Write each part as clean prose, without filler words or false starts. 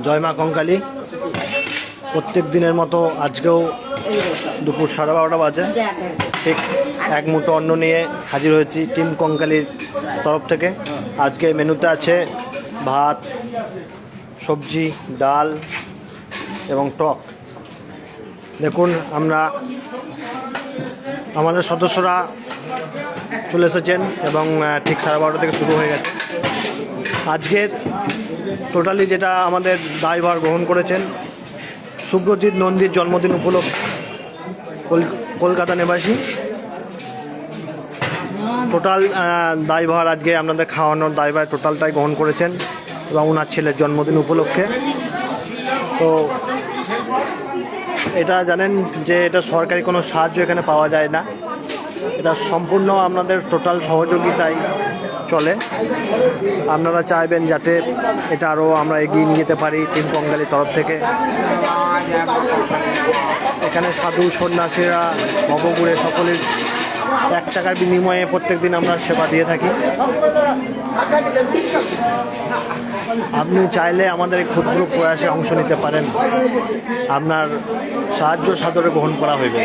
জয় মা কঙ্কালী। প্রত্যেক দিনের মতো আজকেও দুপুর 12:30 বাজে ঠিক এক মুঠো অন্ন নিয়ে হাজির হয়েছি টিম কঙ্কালীর তরফ থেকে। আজকে মেনুতে আছে ভাত, সবজি, ডাল এবং টক। দেখুন আমরা আমাদের সদস্যরা চলে এসেছেন এবং ঠিক 12:30 থেকে শুরু হয়ে গেছে। আজকের টোটালি যেটা আমাদের দায়ভার গ্রহণ করেছেন শুভ্রজিৎ নন্দীর জন্মদিন উপলক্ষে কলকাতা নিবাসী টোটাল দায়ভার আজকে আপনাদের খাওয়ানোর দায়ভার টোটালটাই গ্রহণ করেছেন এবং ওনার ছেলের জন্মদিন উপলক্ষে। তো এটা জানেন যে এটা সরকারি কোনো সাহায্য এখানে পাওয়া যায় না, এটা সম্পূর্ণ আপনাদের টোটাল সহযোগিতায় চলে। আপনারা চাইবেন যাতে এটা আরও আমরা এগিয়ে নিয়ে যেতে পারি টিম কঙ্কালীর তরফ থেকে। এখানে সাধু সন্ন্যাসীরা নবপুরে সকলের 1 টাকার বিনিময়ে প্রত্যেক দিন আমরা সেবা দিয়ে থাকি। আপনি চাইলে আমাদের এই ক্ষুদ্র প্রয়াসে অংশ নিতে পারেন, আপনার সাহায্য সাদরে গ্রহণ করা হইবে।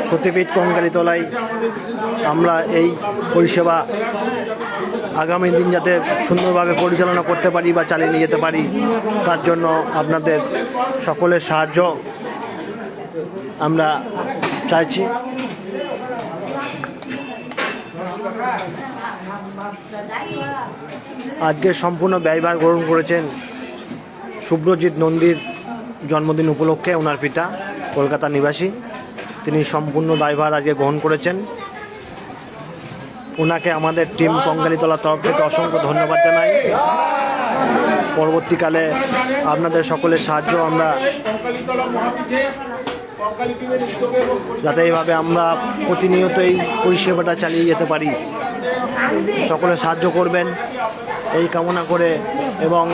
সতীপীঠ কঙ্কালীতলায় আমরা এই পরিষেবা আগামী দিন যাতে সুন্দরভাবে পরিচালনা করতে পারি বা চালিয়ে নিয়ে যেতে পারি, তার জন্য আপনাদের সকলের সাহায্য আমরা চাইছি। আজকে সম্পূর্ণ ব্যয়ভার গ্রহণ করেছেন শুভ্রজিৎ নন্দীর জন্মদিন উপলক্ষে ওনার পিতা কলকাতা নিবাসী, তিনি সম্পূর্ণ দায়ভার আজকে গ্রহণ করেছেন। ওনাকে আমাদের টিম কঙ্কালীতলার তরফ থেকে অসংখ্য ধন্যবাদ জানাই। পরবর্তীকালে আপনাদের সকলের সাহায্য আমরা যাতে এইভাবে আমরা প্রতিনিয়ত এই পরিষেবাটা চালিয়ে যেতে পারি, সকলে সাহায্য করবেন এই কামনা করে এবং